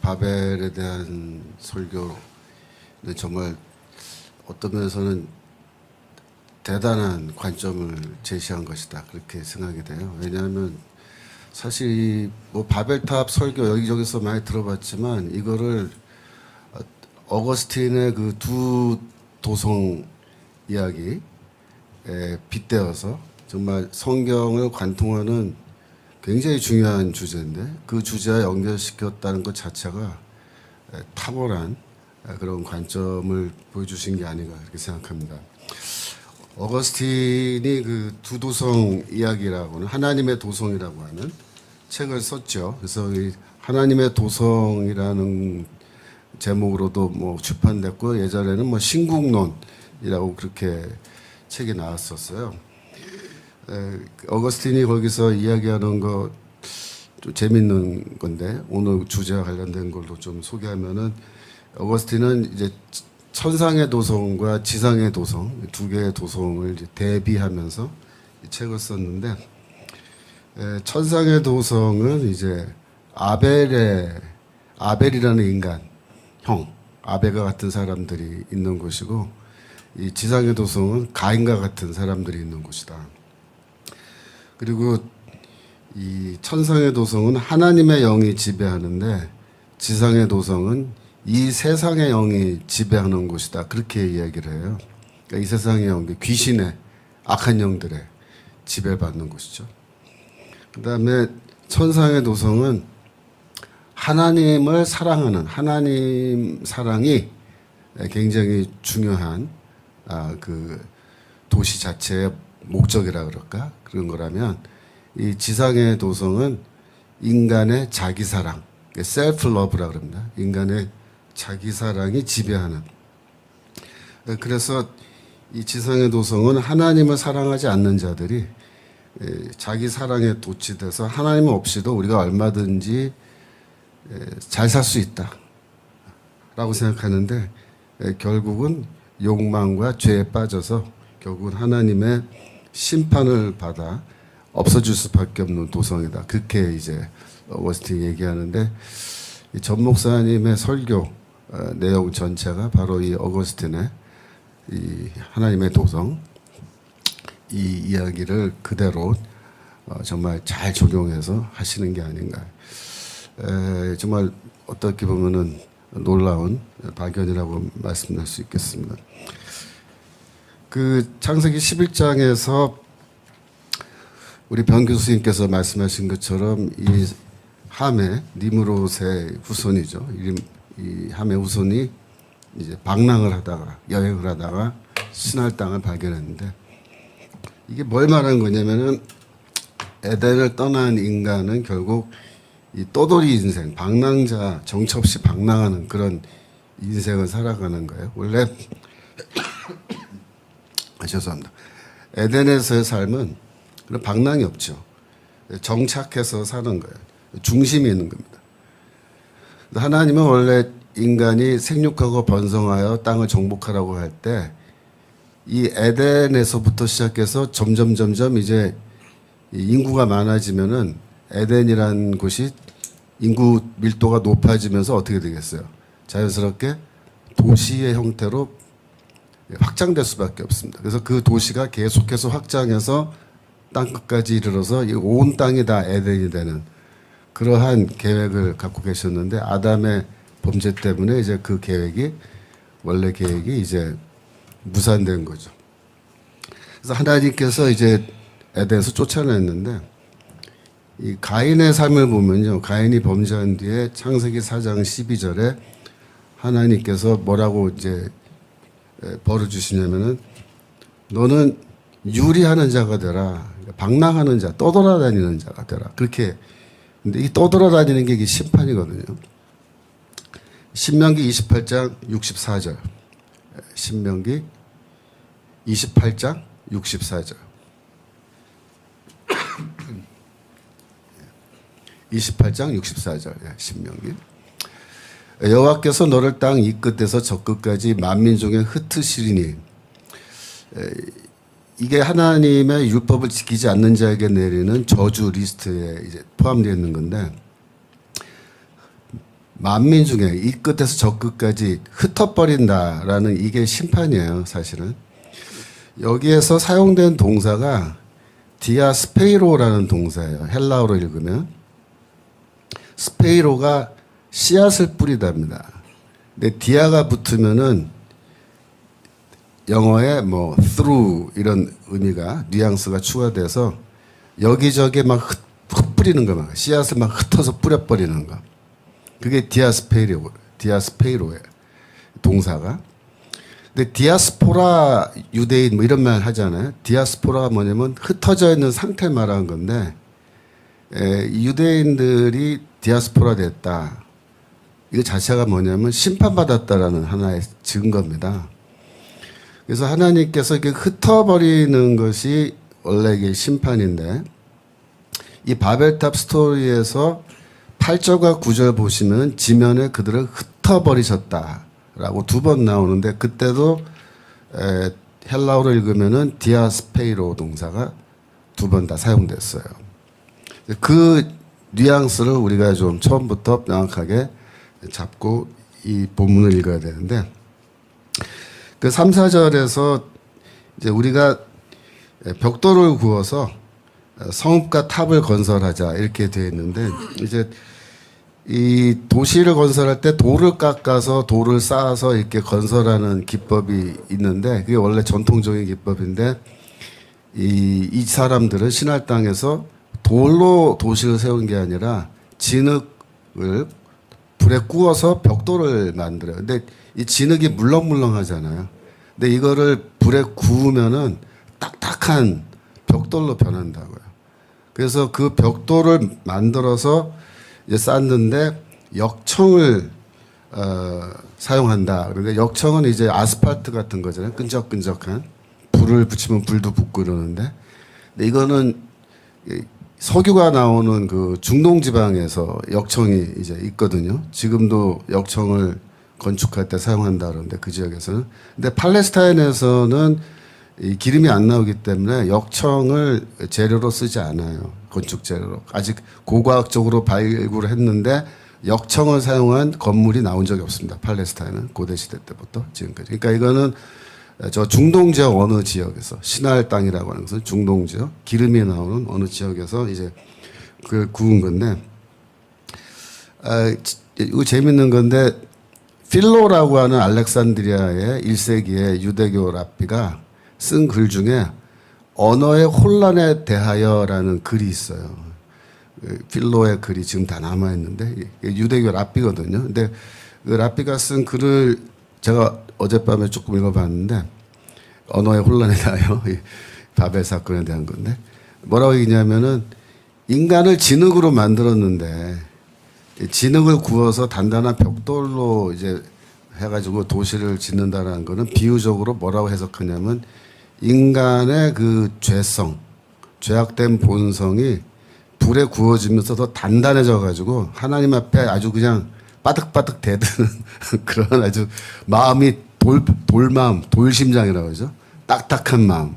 바벨에 대한 설교는 정말 어떤 면에서는 대단한 관점을 제시한 것이다, 그렇게 생각이 돼요. 왜냐하면 사실 뭐 바벨탑 설교 여기저기서 많이 들어봤지만 이거를 어거스틴의 그 두 도성 이야기에 빗대어서 정말 성경을 관통하는 굉장히 중요한 주제인데 그 주제와 연결시켰다는 것 자체가 탁월한 그런 관점을 보여주신 게 아닌가 그렇게 생각합니다. 어거스틴이 그 두 도성 이야기라고는 하나님의 도성이라고 하는 책을 썼죠. 그래서 이 하나님의 도성이라는 제목으로도 뭐 출판됐고 예전에는 뭐 신국론이라고 그렇게 책이 나왔었어요. 어거스틴이 거기서 이야기하는 거 좀 재밌는 건데 오늘 주제와 관련된 걸로 좀 소개하면은 어거스틴은 이제 천상의 도성과 지상의 도성 두 개의 도성을 이제 대비하면서 이 책을 썼는데 천상의 도성은 이제 아벨이라는 인간 형 아벨과 같은 사람들이 있는 곳이고 이 지상의 도성은 가인과 같은 사람들이 있는 곳이다. 그리고 이 천상의 도성은 하나님의 영이 지배하는데 지상의 도성은 이 세상의 영이 지배하는 곳이다. 그렇게 이야기를 해요. 그러니까 이 세상의 영, 귀신의 악한 영들의 지배받는 곳이죠. 그 다음에 천상의 도성은 하나님을 사랑하는 하나님 사랑이 굉장히 중요한 그 도시 자체의 목적이라 그럴까? 그런 거라면 이 지상의 도성은 인간의 자기 사랑, 셀프 러브라 그럽니다. 인간의 자기 사랑이 지배하는. 그래서 이 지상의 도성은 하나님을 사랑하지 않는 자들이 자기 사랑에 도취돼서 하나님 없이도 우리가 얼마든지 잘 살 수 있다 라고 생각하는데 결국은 욕망과 죄에 빠져서 결국은 하나님의 심판을 받아 없어질 수밖에 없는 도성이다. 그렇게 이제 어거스틴이 얘기하는데 이 전 목사님의 설교 내용 전체가 바로 이 어거스틴의 이 하나님의 도성 이 이야기를 그대로 정말 잘 적용해서 하시는 게 아닌가. 정말 어떻게 보면은 놀라운 발견이라고 말씀드릴 수 있겠습니다. 그 창세기 11장에서 우리 변 교수님께서 말씀하신 것처럼 이 함의 니므롯의 후손이죠. 이 함의 후손이 이제 방랑을 하다가 여행을 하다가 신할 땅을 발견했는데 이게 뭘 말하는 거냐면은 에덴을 떠난 인간은 결국 이 떠돌이 인생, 방랑자, 정처 없이 방랑하는 그런 인생을 살아가는 거예요. 원래 죄송합니다. 에덴에서의 삶은 그런 방랑이 없죠. 정착해서 사는 거예요. 중심이 있는 겁니다. 하나님은 원래 인간이 생육하고 번성하여 땅을 정복하라고 할 때 이 에덴에서부터 시작해서 점점 이제 인구가 많아지면은 에덴이라는 곳이 인구 밀도가 높아지면서 어떻게 되겠어요? 자연스럽게 도시의 형태로 확장될 수밖에 없습니다. 그래서 그 도시가 계속해서 확장해서 땅끝까지 이르러서 온 땅이 다 에덴이 되는 그러한 계획을 갖고 계셨는데 아담의 범죄 때문에 이제 그 계획이 원래 계획이 이제 무산된 거죠. 그래서 하나님께서 이제 에덴에서 쫓아냈는데 이 가인의 삶을 보면요. 가인이 범죄한 뒤에 창세기 4장 12절에 하나님께서 뭐라고 이제 벌을 주시냐면은 너는 유리하는 자가 되라. 방랑하는 자, 떠돌아다니는 자가 되라. 그렇게. 근데 이 떠돌아다니는 게 이게 심판이거든요. 신명기 28장 64절. 신명기 28장 64절. 28장 64절. 신명기. 여호와께서 너를 땅 이 끝에서 저 끝까지 만민 중에 흩으시리니 이게 하나님의 율법을 지키지 않는 자에게 내리는 저주 리스트에 이제 포함되어 있는 건데 만민 중에 이 끝에서 저 끝까지 흩어버린다라는 이게 심판이에요, 사실은. 여기에서 사용된 동사가 디아스페이로라는 동사예요. 헬라어로 읽으면. 스페이로가 씨앗을 뿌리답니다. 근데 디아가 붙으면은 영어에 뭐 through 이런 의미가 뉘앙스가 추가돼서 여기저기 막 흩뿌리는 거, 막 씨앗을 막 흩어서 뿌려버리는 거. 그게 디아스페이로예요. 동사가. 근데 디아스포라 유대인 뭐 이런 말 하잖아요. 디아스포라가 뭐냐면 흩어져 있는 상태 말하는 건데, 유대인들이 디아스포라 됐다. 이거 자체가 뭐냐면 심판받았다라는 하나의 증거입니다. 그래서 하나님께서 이렇게 흩어버리는 것이 원래 이게 심판인데, 이 바벨탑 스토리에서 8절과 9절 보시면 지면에 그들을 흩어버리셨다라고 2번 나오는데, 그때도 헬라어로 읽으면은 디아스페이로 동사가 2번 다 사용됐어요. 그 뉘앙스를 우리가 좀 처음부터 명확하게 잡고 이 본문을 읽어야 되는데, 그 3, 4절에서 이제 우리가 벽돌을 구워서 성읍과 탑을 건설하자 이렇게 되어 있는데, 이제 이 도시를 건설할 때 돌을 깎아서 돌을 쌓아서 이렇게 건설하는 기법이 있는데, 그게 원래 전통적인 기법인데, 이 사람들은 신할 땅에서 돌로 도시를 세운 게 아니라 진흙을 불에 구워서 벽돌을 만들어요. 근데 이 진흙이 물렁물렁하잖아요. 근데 이거를 불에 구우면은 딱딱한 벽돌로 변한다고요. 그래서 그 벽돌을 만들어서 이제 쌓는데 역청을 사용한다. 그런데 역청은 이제 아스팔트 같은 거잖아요. 끈적끈적한. 불을 붙이면 불도 붙고 그러는데, 근데 이거는 석유가 나오는 그 중동 지방에서 역청이 이제 있거든요. 지금도 역청을 건축할 때 사용한다 그러는데, 그 지역에서는. 근데 팔레스타인에서는 이 기름이 안 나오기 때문에 역청을 재료로 쓰지 않아요. 건축 재료로. 아직 고과학적으로 발굴을 했는데 역청을 사용한 건물이 나온 적이 없습니다. 팔레스타인은 고대 시대 때부터 지금까지. 그러니까 이거는 저 중동 지역 어느 지역에서, 시날 땅이라고 하는 것은 중동 지역, 기름이 나오는 어느 지역에서 이제 그 구운 건데, 이거 재밌는 건데, 필로라고 하는 알렉산드리아의 1세기의 유대교 랍비가 쓴 글 중에 언어의 혼란에 대하여라는 글이 있어요. 필로의 글이 지금 다 남아있는데, 유대교 랍비거든요. 근데 그 랍비가 쓴 글을 제가 어젯밤에 조금 읽어봤는데, 언어의 혼란에 대하여 바벨 사건에 대한 건데, 뭐라고 얘기냐면은 인간을 진흙으로 만들었는데 진흙을 구워서 단단한 벽돌로 이제 해가지고 도시를 짓는다라는 거는 비유적으로 뭐라고 해석하냐면, 인간의 그 죄성, 죄악된 본성이 불에 구워지면서 더 단단해져가지고 하나님 앞에 아주 그냥 바득바득 대드는 그런 아주 마음이 돌마음, 돌심장이라고 하죠. 딱딱한 마음.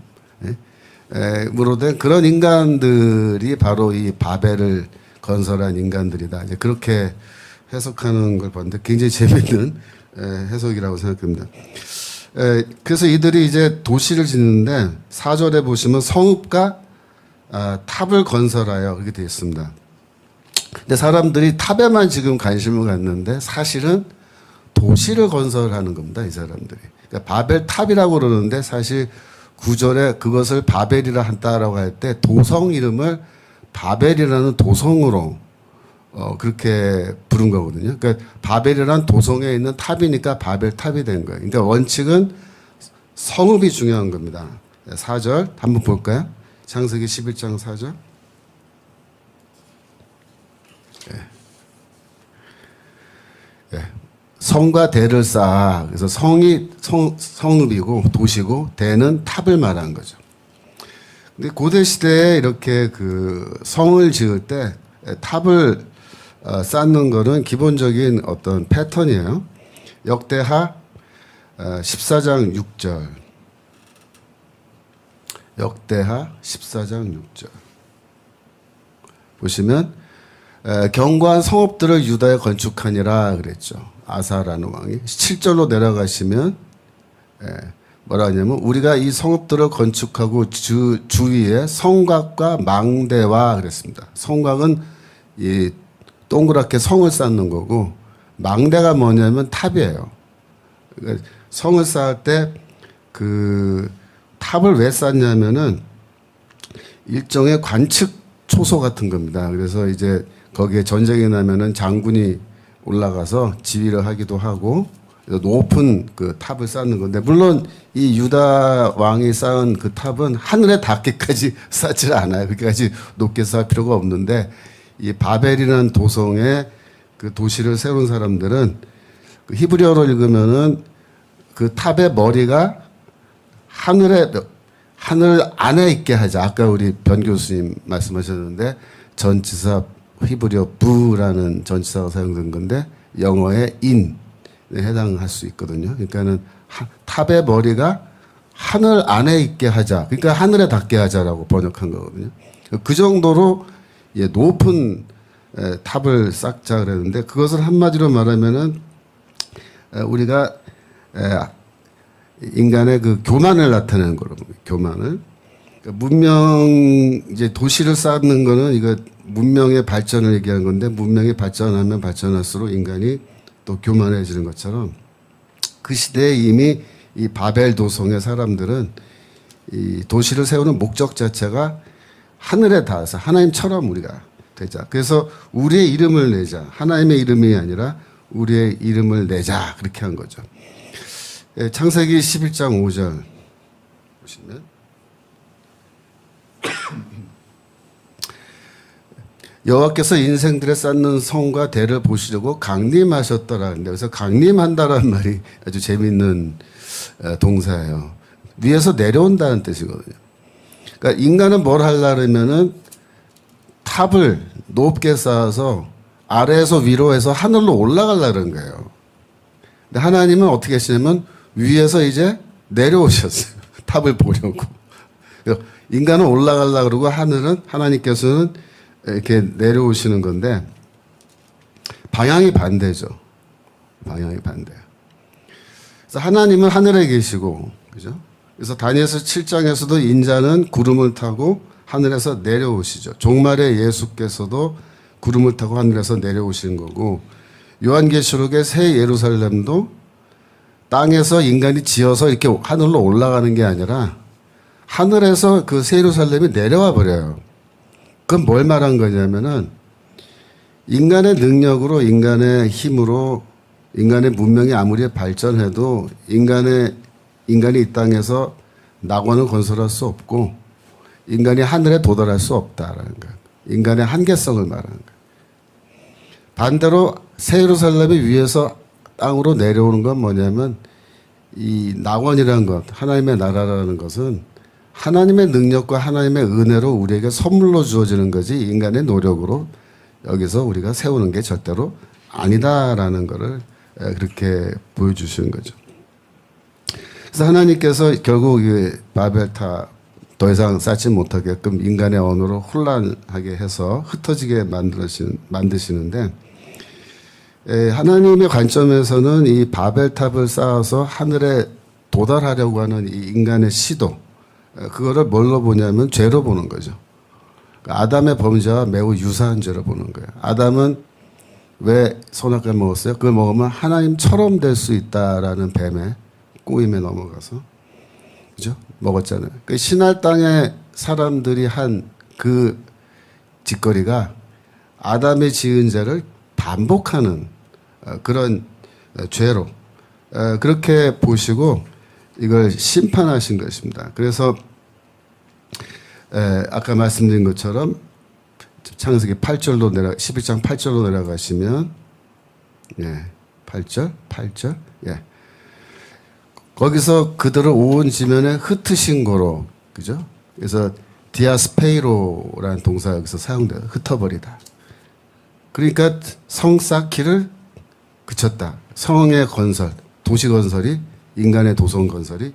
으로 된 그런 인간들이 바로 이 바벨을 건설한 인간들이다. 이제 그렇게 해석하는 걸 봤는데 굉장히 재밌는 해석이라고 생각합니다. 그래서 이들이 이제 도시를 짓는데 4절에 보시면 성읍과 탑을 건설하여 그렇게 되어 있습니다. 근데 사람들이 탑에만 지금 관심을 갖는데 사실은 도시를 건설하는 겁니다. 이 사람들이. 그러니까 바벨 탑이라고 그러는데 사실 9절에 그것을 바벨이라 한다라고 할 때 도성 이름을 바벨이라는 도성으로 그렇게 부른 거거든요. 그러니까 바벨이라는 도성에 있는 탑이니까 바벨 탑이 된 거예요. 그러니까 원칙은 성읍이 중요한 겁니다. 4절 한번 볼까요? 창세기 11장 4절. 성과 대를 쌓아. 그래서 성이 성읍이고 도시고 대는 탑을 말하는 거죠. 근데 고대 시대에 이렇게 그 성을 지을 때 탑을 쌓는 거는 기본적인 어떤 패턴이에요. 역대하 14장 6절. 역대하 14장 6절. 보시면 견고한 성읍들을 유다에 건축하니라 그랬죠. 아사라는 왕이 7절로 내려가시면 뭐라 하냐면 우리가 이 성읍들을 건축하고 주위에 성곽과 망대와 그랬습니다. 성곽은 이 동그랗게 성을 쌓는 거고 망대가 뭐냐면 탑이에요. 그러니까 성을 쌓을 때 그 탑을 왜 쌓냐면은 일종의 관측 초소 같은 겁니다. 그래서 이제 거기에 전쟁이 나면은 장군이 올라가서 지휘를 하기도 하고 높은 그 탑을 쌓는 건데 물론 이 유다 왕이 쌓은 그 탑은 하늘에 닿기까지 쌓지 않아요. 그렇게까지 높게 쌓을 필요가 없는데 이 바벨이라는 도성에 그 도시를 세운 사람들은 그 히브리어로 읽으면은 그 탑의 머리가 하늘 안에 있게 하자. 아까 우리 변 교수님 말씀하셨는데 전치사 히브리어 부라는 전치사가 사용된 건데 영어의 in에 해당할 수 있거든요. 그러니까는 탑의 머리가 하늘 안에 있게 하자. 그러니까 하늘에 닿게 하자라고 번역한 거거든요. 그 정도로 높은 탑을 쌓자 그랬는데 그것을 한마디로 말하면은 우리가 인간의 그 교만을 나타내는 거로 교만을 그러니까 문명 이제 도시를 쌓는 거는 이거 문명의 발전을 얘기하는 건데 문명이 발전하면 발전할수록 인간이 또 교만해지는 것처럼 그 시대에 이미 이 바벨 도성의 사람들은 이 도시를 세우는 목적 자체가 하늘에 닿아서 하나님처럼 우리가 되자. 그래서 우리의 이름을 내자. 하나님의 이름이 아니라 우리의 이름을 내자. 그렇게 한 거죠. 창세기 11장 5절 보시면 여호와께서 인생들의 쌓는 성과 대를 보시려고 강림하셨더라. 그래서 강림한다라는 말이 아주 재미있는 동사예요. 위에서 내려온다는 뜻이거든요. 그러니까 인간은 뭘 하려면은 탑을 높게 쌓아서 아래에서 위로 해서 하늘로 올라가려는 거예요. 근데 하나님은 어떻게 하시냐면 위에서 이제 내려오셨어요. 탑을 보려고. 인간은 올라가려고 그러고 하늘은 하나님께서는 이렇게 내려오시는 건데 방향이 반대죠. 방향이 반대예요. 그래서 하나님은 하늘에 계시고 그죠? 그래서 다니엘서 7장에서도 인자는 구름을 타고 하늘에서 내려오시죠. 종말의 예수께서도 구름을 타고 하늘에서 내려오시는 거고 요한계시록의 새 예루살렘도 땅에서 인간이 지어서 이렇게 하늘로 올라가는 게 아니라 하늘에서 그 새 예루살렘이 내려와 버려요. 그건 뭘 말한 거냐면은 인간의 능력으로 인간의 힘으로 인간의 문명이 아무리 발전해도 인간이 이 땅에서 낙원을 건설할 수 없고 인간이 하늘에 도달할 수 없다라는 거예요. 인간의 한계성을 말하는 거예요. 반대로 새 예루살렘이 위에서 땅으로 내려오는 건 뭐냐면 이 낙원이라는 것, 하나님의 나라라는 것은 하나님의 능력과 하나님의 은혜로 우리에게 선물로 주어지는 거지 인간의 노력으로 여기서 우리가 세우는 게 절대로 아니다라는 것을 그렇게 보여주시는 거죠. 그래서 하나님께서 결국 이 바벨탑 더 이상 쌓지 못하게끔 인간의 언어로 혼란하게 해서 흩어지게 만드시는데 하나님의 관점에서는 이 바벨탑을 쌓아서 하늘에 도달하려고 하는 이 인간의 시도 그거를 뭘로 보냐면 죄로 보는 거죠. 아담의 범죄와 매우 유사한 죄로 보는 거예요. 아담은 왜 선악과를 먹었어요? 그걸 먹으면 하나님처럼 될 수 있다라는 뱀의 꼬임에 넘어가서 그죠? 먹었잖아요. 그 신할 땅의 사람들이 한 그 짓거리가 아담의 지은 죄를 반복하는 그런 죄로 그렇게 보시고 이걸 심판하신 것입니다. 그래서 아까 말씀드린 것처럼 창세기 8절로 11장 8절로 내려가시면 8절 거기서 그들을 온 지면에 흩으신 거로 그죠? 그래서 디아스페이로라는 동사가 여기서 사용돼요. 흩어버리다. 그러니까 성 쌓기를 그쳤다. 성의 건설, 도시 건설이 인간의 도성 건설이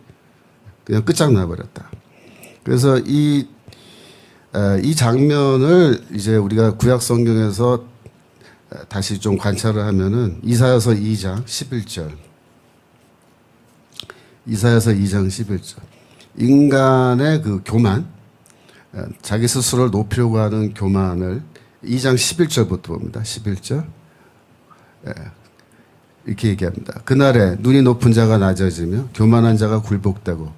그냥 끝장나 버렸다. 그래서 이 장면을 이제 우리가 구약 성경에서 다시 좀 관찰을 하면은 이사야서 2장 11절. 이사야서 2장 11절. 인간의 그 교만, 자기 스스로를 높이려고 하는 교만을 2장 11절부터 봅니다. 11절. 이렇게 얘기합니다. 그날에 눈이 높은 자가 낮아지며 교만한 자가 굴복되고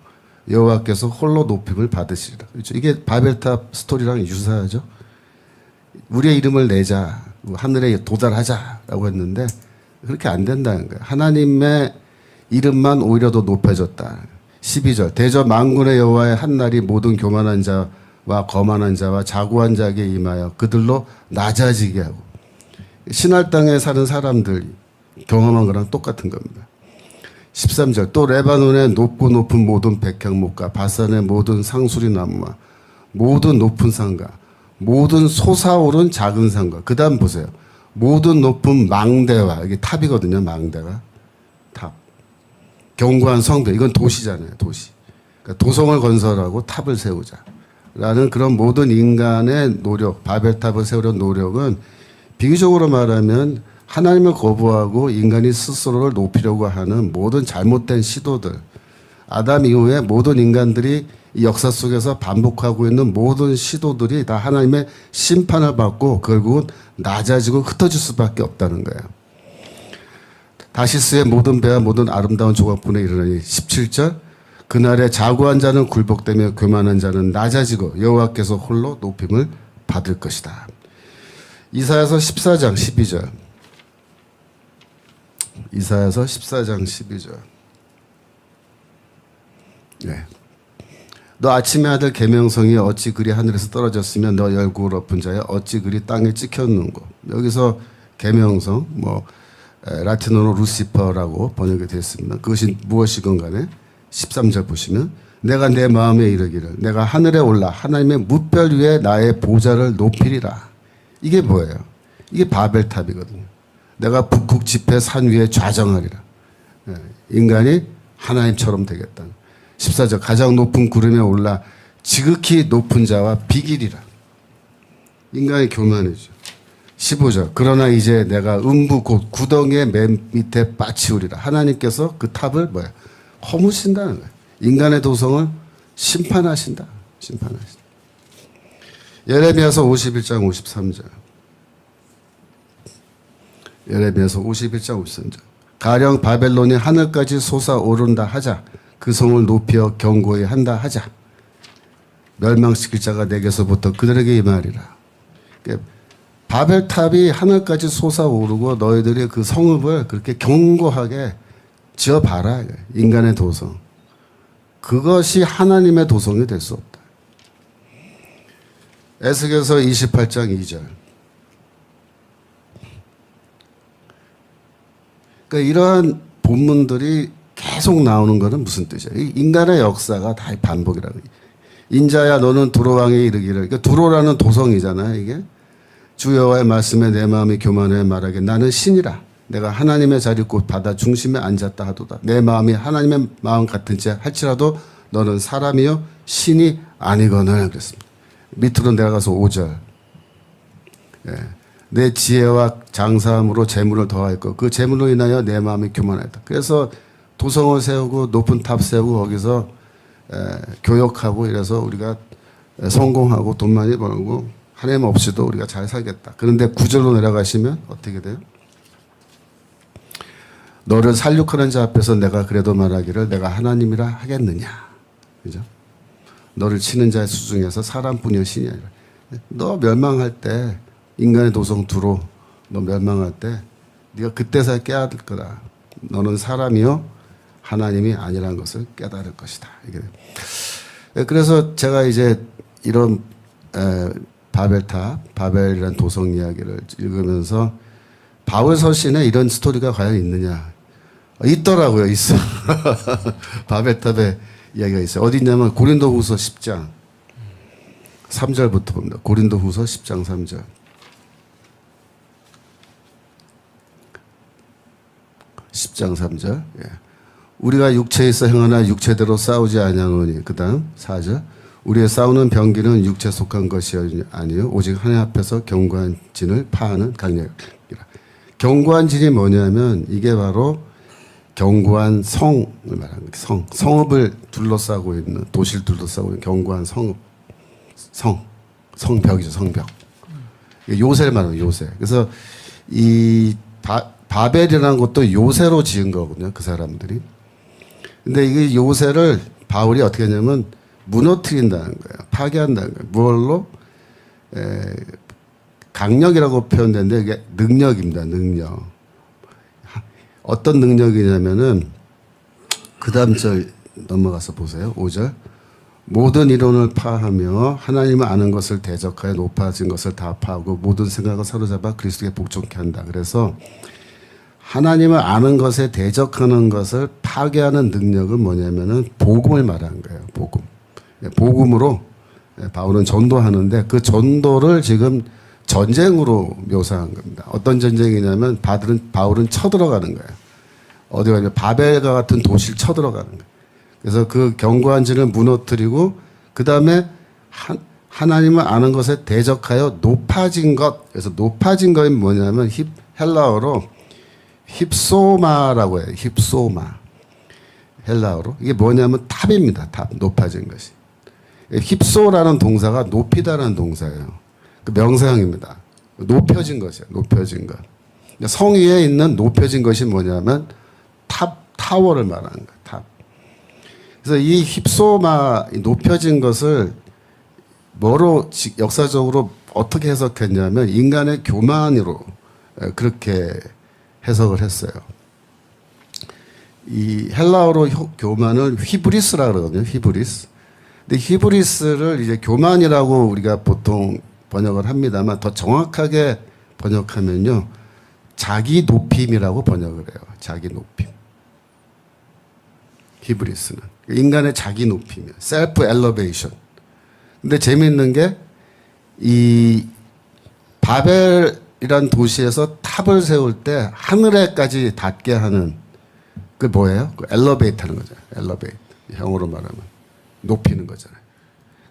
여호와께서 홀로 높임을 받으시리라. 그렇죠? 이게 바벨탑 스토리랑 유사하죠. 우리의 이름을 내자, 하늘에 도달하자라고 했는데 그렇게 안 된다는 거예요. 하나님의 이름만 오히려 더 높여졌다. 12절. 대저 만군의 여호와의 한날이 모든 교만한 자와 거만한 자와 자고한 자에게 임하여 그들로 낮아지게 하고. 신할 땅에 사는 사람들 경험한 거랑 똑같은 겁니다. 13절. 또 레바논의 높고 높은 모든 백향목과 바산의 모든 상수리 나무와 모든 높은 산과 모든 솟아오른 작은 산과, 그 다음 보세요. 모든 높은 망대와, 이게 탑이거든요. 망대가 탑. 견고한 성벽, 이건 도시잖아요. 도시. 그러니까 도성을 건설하고 탑을 세우자라는 그런 모든 인간의 노력, 바벨탑을 세우려는 노력은 비유적으로 말하면 하나님을 거부하고 인간이 스스로를 높이려고 하는 모든 잘못된 시도들, 아담 이후에 모든 인간들이 이 역사 속에서 반복하고 있는 모든 시도들이 다 하나님의 심판을 받고 결국은 낮아지고 흩어질 수밖에 없다는 거예요. 다시스의 모든 배와 모든 아름다운 조각분에 이르러니 17절. 그날에 자고한 자는 굴복되며 교만한 자는 낮아지고 여호와께서 홀로 높임을 받을 것이다. 이사야서 14장 12절. 이사야서 14장 12절. 네. 너 아침의 아들 계명성이 어찌 그리 하늘에서 떨어졌으며 너 열국을 엎은 자여 어찌 그리 땅에 찍혔는고. 여기서 계명성, 라틴어로 루시퍼라고 번역이 되었습니다. 그것이 무엇이건 간에 13절 보시면 내가 내 마음에 이르기를 내가 하늘에 올라 하나님의 무별 위에 나의 보좌를 높이리라. 이게 뭐예요? 이게 바벨탑이거든요. 내가 북극 지폐 산 위에 좌정하리라. 인간이 하나님처럼 되겠다. 14절. 가장 높은 구름에 올라 지극히 높은 자와 비기리라. 인간의 교만이죠. 15절. 그러나 이제 내가 음부 곧 구덩이의 맨 밑에 빠치우리라. 하나님께서 그 탑을 허무신다는 거예요. 인간의 도성을 심판하신다. 심판하신다. 예레미야서 51장 53절. 예레미야서 51장 53절. 가령 바벨론이 하늘까지 솟아오른다 하자. 그 성을 높여 견고히 한다 하자. 멸망시킬 자가 내게서부터 그들에게 임하리라. 그러니까 바벨탑이 하늘까지 솟아오르고 너희들이 그 성읍을 그렇게 견고하게 지어봐라. 인간의 도성. 그것이 하나님의 도성이 될 수 없다. 에스겔서 28장 2절. 그러니까 이러한 본문들이 계속 나오는 것은 무슨 뜻이야? 인간의 역사가 다 반복이라는 거예요. 인자야 너는 두로왕에 이르기를. 그러니까 두로라는 도성이잖아요. 이게 주 여호와의 말씀에 내 마음이 교만해 말하게 나는 신이라. 내가 하나님의 자리 곧 바다 중심에 앉았다 하도다. 내 마음이 하나님의 마음 같은지 할지라도 너는 사람이요 신이 아니거늘 그랬습니다. 밑으로 내려가서 5절. 내 지혜와 장사함으로 재물을 더하였고 그 재물로 인하여 내 마음이 교만하였다. 그래서 도성을 세우고 높은 탑 세우고 거기서 교역하고 이래서 우리가 성공하고 돈 많이 벌고 하나님 없이도 우리가 잘 살겠다. 그런데 9절로 내려가시면 어떻게 돼요? 너를 살육하는 자 앞에서 내가 그래도 말하기를 내가 하나님이라 하겠느냐. 그죠? 너를 치는 자의 수중에서 사람뿐이여 신이 아니라. 너 멸망할 때 인간의 도성 두로 너 멸망할 때 네가 그때서야 깨달을 거다. 너는 사람이요 하나님이 아니라는 것을 깨달을 것이다. 이게. 그래서 제가 이제 이런 바벨탑, 바벨이라는 도성 이야기를 읽으면서 바울 서신에 이런 스토리가 과연 있느냐. 있더라고요. 있어. 바벨탑에 이야기가 있어요. 어디 있냐면 고린도후서 10장 3절부터 봅니다. 고린도후서 10장 3절. 10장 3절. 예. 우리가 육체에 있어 행하나 육체대로 싸우지 아니하노니. 그 다음 4절. 우리의 싸우는 병기는 육체에 속한 것이 아니요 오직 하나님 앞에서 견고한 진을 파하는 강력이라. 견고한 진이 뭐냐면 이게 바로 견고한 성을 말하는 거예요. 성읍을 둘러싸고 있는, 도시를 둘러싸고 있는 견고한 성벽이죠. 성벽. 요새를 말하는 요새. 그래서 이 바벨이라는 것도 요새로 지은 거거든요. 그 사람들이. 근데 이게 요새를 바울이 어떻게 하냐면 무너뜨린다는 거예요. 파괴한다는 거예요. 무얼로? 강력이라고 표현되는데 이게 능력입니다. 능력. 어떤 능력이냐면은 그 다음 절 넘어가서 보세요. 5절. 모든 이론을 파하며 하나님을 아는 것을 대적하여 높아진 것을 다 파하고 모든 생각을 사로잡아 그리스도께 복종케 한다. 그래서 하나님을 아는 것에 대적하는 것을 파괴하는 능력은 뭐냐면은 복음을 말하는 거예요. 복음. 복음으로 바울은 전도하는데 그 전도를 지금 전쟁으로 묘사한 겁니다. 어떤 전쟁이냐면 바울은 쳐들어가는 거예요. 어디 가냐 바벨과 같은 도시를 쳐들어가는 거예요. 그래서 그 견고한 진을 무너뜨리고 그 다음에 하나님을 아는 것에 대적하여 높아진 것. 그래서 높아진 것이 뭐냐면 헬라어로 힙소마라고 해요. 힙소마. 헬라어로. 이게 뭐냐면 탑입니다. 탑. 높아진 것이. 힙소라는 동사가 높이다라는 동사예요. 그 명사형입니다. 높여진 것이에요. 높여진 것. 성 위에 있는 높여진 것이 뭐냐면 타워를 말하는 거예요. 탑. 그래서 이 힙소마 높여진 것을 뭐로 역사적으로 어떻게 해석했냐면 인간의 교만으로 그렇게 해석을 했어요. 이 헬라어로 교만을 히브리스라 그러거든요. 히브리스. 근데 히브리스를 이제 교만이라고 우리가 보통 번역을 합니다만 더 정확하게 번역하면요. 자기 높임이라고 번역을 해요. 자기 높임. 히브리스는. 인간의 자기 높임이에요. 셀프 엘러베이션. 근데 재미있는 게 이 바벨이란 도시에서 탑을 세울 때 하늘에까지 닿게 하는 그 뭐예요? 그 엘러베이트 하는 거잖아요. 엘러베이트. 영어로 말하면 높이는 거잖아요.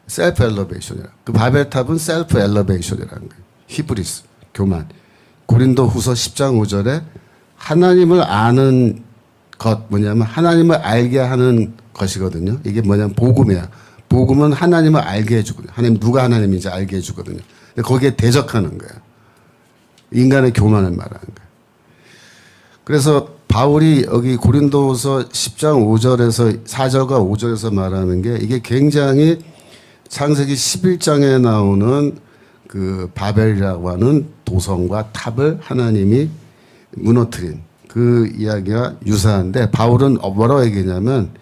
셀프 엘러베이션이라. 그 바벨탑은 셀프 엘러베이션이라는 거예요. 히브리스, 교만. 고린도 후서 10장 5절에 하나님을 아는 것 뭐냐면 하나님을 알게 하는 것이거든요. 이게 뭐냐면 복음이야. 복음은 하나님을 알게 해주거든요. 하나님 누가 하나님인지 알게 해주거든요. 거기에 대적하는 거예요. 인간의 교만을 말하는 거예요. 그래서 바울이 여기 고린도후서 10장 5절에서 4절과 5절에서 말하는 게 이게 굉장히 창세기 11장에 나오는 그 바벨이라고 하는 도성과 탑을 하나님이 무너뜨린 그 이야기가 유사한데 바울은 뭐라고 얘기하냐면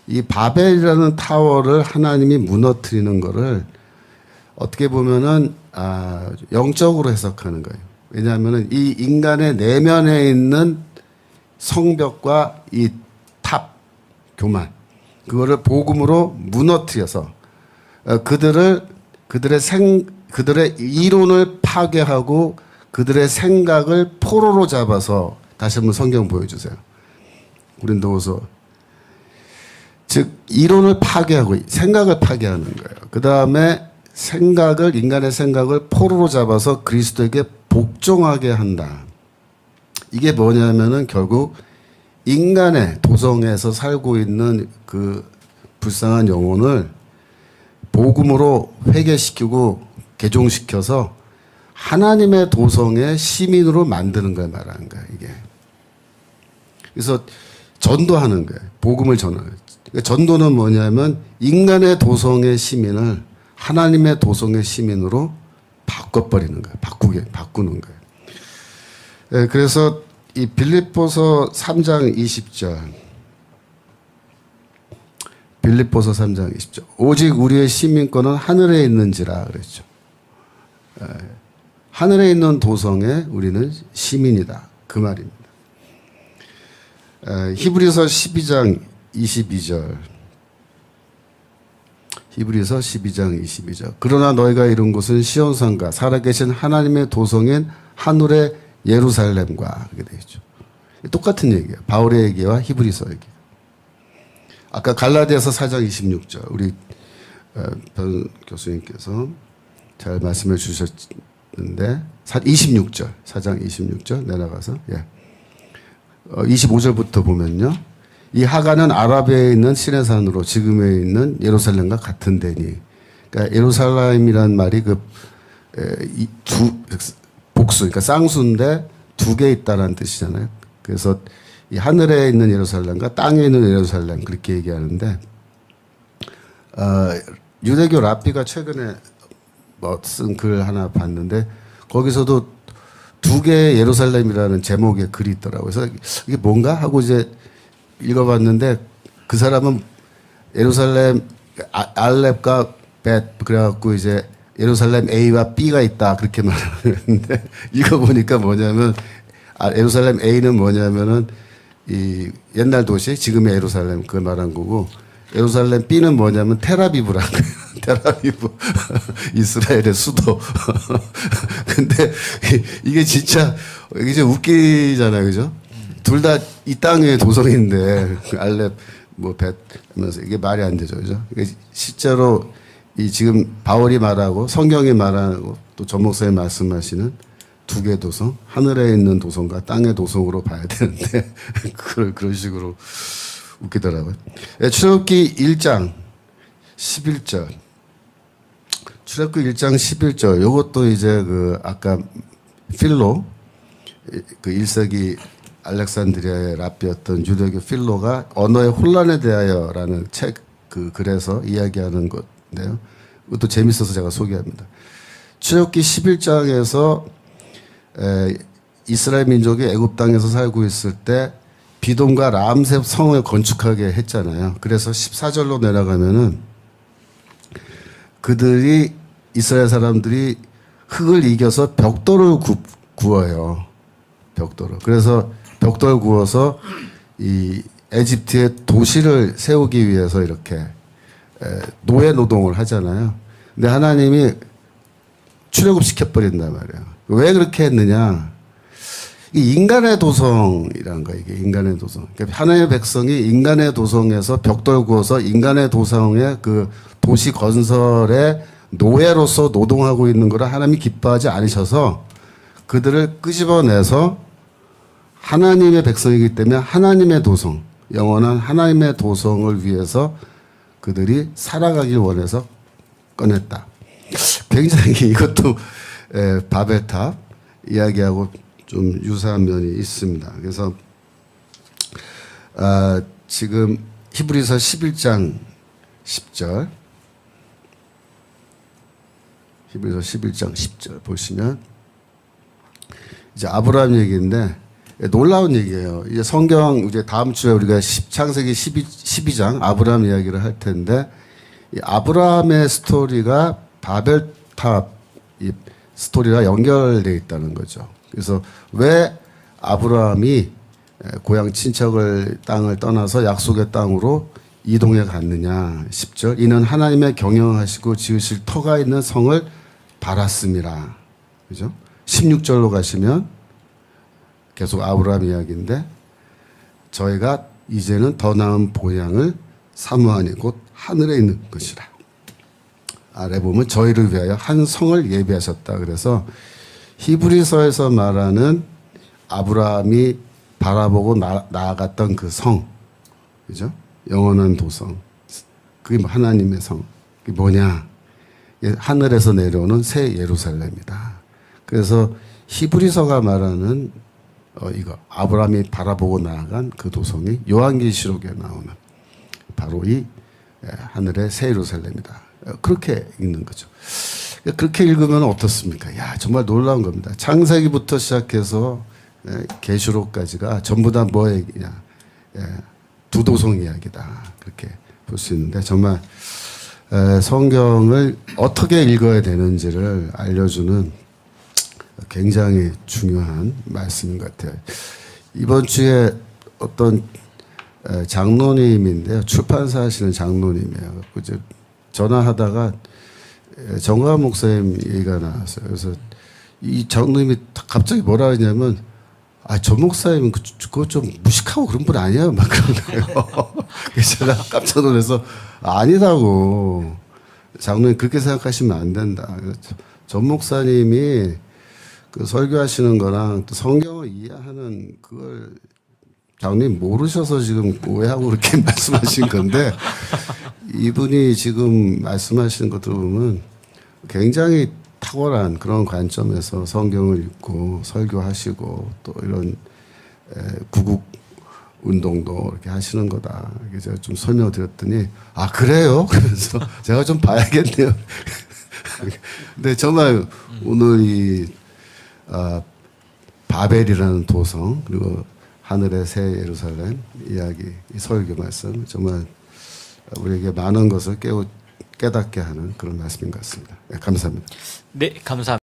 이 바벨이라는 타워를 하나님이 무너뜨리는 거를 어떻게 보면은 영적으로 해석하는 거예요. 왜냐하면은 이 인간의 내면에 있는 성벽과 이 탑, 교만 그거를 복음으로 무너뜨려서 그들의 이론을 파괴하고 그들의 생각을 포로로 잡아서 다시 한번 성경 보여주세요. 고린도후서 즉 이론을 파괴하고 생각을 파괴하는 거예요. 그 다음에 인간의 생각을 포로로 잡아서 그리스도에게 복종하게 한다. 이게 뭐냐면은 결국 인간의 도성에서 살고 있는 그 불쌍한 영혼을 복음으로 회개시키고 개종시켜서 하나님의 도성의 시민으로 만드는 걸 말하는 거예요. 이게. 그래서 전도하는 거예요. 복음을 전하는 거예요. 전도는 뭐냐면 인간의 도성의 시민을 하나님의 도성의 시민으로 바꿔버리는 거예요. 바꾸는 거예요. 네, 그래서 이 빌립보서 3장 20절. 빌립보서 3장 20절. 오직 우리의 시민권은 하늘에 있는지라 그랬죠. 네, 하늘에 있는 도성에 우리는 시민이다. 그 말입니다. 히브리서 12장 22절. 히브리서 12장 22절. 그러나 너희가 이룬 곳은 시온산과 살아계신 하나님의 도성인 하늘의 예루살렘과 그렇게 되어 있죠. 똑같은 얘기예요. 바울의 얘기와 히브리서 얘기. 아까 갈라디아서 4장 26절. 우리 변 교수님께서 잘 말씀해 주셨는데 26절, 4장 26절 내려가서 25절부터 보면요. 이 하가는 아라비아에 있는 시내산으로 지금에 있는 예루살렘과 같은 데니. 그러니까 예루살렘이란 말이 복수, 그러니까 쌍수인데 두 개 있다라는 뜻이잖아요. 그래서 이 하늘에 있는 예루살렘과 땅에 있는 예루살렘 그렇게 얘기하는데 유대교 랍비가 최근에 쓴 글 하나 봤는데 거기서도 두 개의 예루살렘이라는 제목의 글이 있더라고요. 그래서 이게 뭔가 하고 이제 읽어봤는데 그 사람은 예루살렘 알렙과 벳 그래갖고 이제 예루살렘 A와 B가 있다 그렇게 말하는데 읽어보니까 뭐냐면 예루살렘 A는 뭐냐면은 이 옛날 도시 지금의 예루살렘 그걸 말한 거고 예루살렘 B는 뭐냐면 텔아비브라는 거예요. 텔아비브 이스라엘의 수도. 근데 이게 진짜 이게 좀 웃기잖아요, 그죠? 둘 다 이 땅의 도성인데 알렙 벳 하면서 이게 말이 안 되죠, 그죠? 실제로 이 지금 바울이 말하고 성경이 말하고 또 전 목사님 말씀하시는 두 개 도성, 하늘에 있는 도성과 땅의 도성으로 봐야 되는데 그런 식으로 웃기더라고요. 출애굽기 1장 11절. 출애굽기 1장 11절. 요것도 이제 아까 필로 1세기 알렉산드리아의 랍비였던 유대교 필로가 언어의 혼란에 대하여라는 책 글에서 이야기하는 건데요. 이것도 재밌어서 제가 소개합니다. 출애굽기 11장에서 이스라엘 민족이 애굽 땅에서 살고 있을 때 비돔과 람셋 성을 건축하게 했잖아요. 그래서 14절로 내려가면은 그들이 이스라엘 사람들이 흙을 이겨서 벽돌을 구워요. 벽돌을. 그래서 벽돌 구워서 이 에집트의 도시를 세우기 위해서 이렇게 노예 노동을 하잖아요. 근데 하나님이 출애굽시켜버린단 말이에요. 왜 그렇게 했느냐? 이 인간의 도성이라는 거예요. 이게 인간의 도성. 그러니까 하나님의 백성이 인간의 도성에서 벽돌 구워서 인간의 도성의 그 도시 건설에 노예로서 노동하고 있는 거를 하나님이 기뻐하지 않으셔서 그들을 끄집어내서 하나님의 백성이기 때문에 하나님의 도성, 영원한 하나님의 도성을 위해서 그들이 살아가길 원해서 꺼냈다. 굉장히 이것도 바벨탑 이야기하고 좀 유사한 면이 있습니다. 그래서 지금 히브리서 11장 10절 히브리서 11장 10절 보시면 이제 아브라함 얘기인데 놀라운 얘기예요. 이제 성경 이제 다음 주에 우리가 창세기 12장 아브라함 이야기를 할 텐데 이 아브라함의 스토리가 바벨탑 이 스토리와 연결되어 있다는 거죠. 그래서 왜 아브라함이 고향 친척을 땅을 떠나서 약속의 땅으로 이동해 갔느냐. 10절 이는 하나님의 경영하시고 지으실 터가 있는 성을 바랐음이라. 그죠? 16절로 가시면 계속 아브라함 이야기인데 저희가 이제는 더 나은 보양을 사모하니 곧 하늘에 있는 것이라. 아래 보면 저희를 위하여 한 성을 예비하셨다. 그래서 히브리서에서 말하는 아브라함이 바라보고 나아갔던 그 성, 그죠? 영원한 도성. 그게 하나님의 성. 그게 뭐냐? 하늘에서 내려오는 새 예루살렘이다. 그래서 히브리서가 말하는 이거 아브라함이 바라보고 나아간 그 도성이 요한계시록에 나오는 바로 이 하늘의 새 예루살렘이다. 그렇게 읽는 거죠. 그렇게 읽으면 어떻습니까? 야, 정말 놀라운 겁니다. 창세기부터 시작해서 계시록까지가 전부 다 뭐 얘기냐? 두 도성 이야기다. 그렇게 볼 수 있는데 정말 성경을 어떻게 읽어야 되는지를 알려주는 굉장히 중요한 말씀인 것 같아요. 이번 주에 어떤 장로님인데요. 출판사 하시는 장로님이에요. 이제 전화하다가 정광 목사님 얘기가 나왔어요. 그래서 이 장로님이 갑자기 뭐라 하냐면 전 목사님은 그거 좀 무식하고 그런 분 아니에요? 막 그러는 거예요. 그래서 제가 깜짝 놀라서 아니라고. 장로님 그렇게 생각하시면 안 된다. 전 목사님이 그 설교하시는 거랑 또 성경을 이해하는 그걸 장로님 모르셔서 지금 오해하고 그렇게 말씀하신 건데 이분이 지금 말씀하시는 거 들어보면 굉장히 탁월한 그런 관점에서 성경을 읽고 설교하시고 또 이런 구국 운동도 이렇게 하시는 거다. 이렇게 제가 좀 설명을 드렸더니 아 그래요? 그래서 제가 좀 봐야겠네요. 근데 정말 오늘 이 바벨이라는 도성 그리고 하늘의 새 예루살렘 이야기 이 설교 말씀 정말 우리에게 많은 것을 깨닫게 하는 그런 말씀인 것 같습니다. 네, 감사합니다. 네, 감사합니다.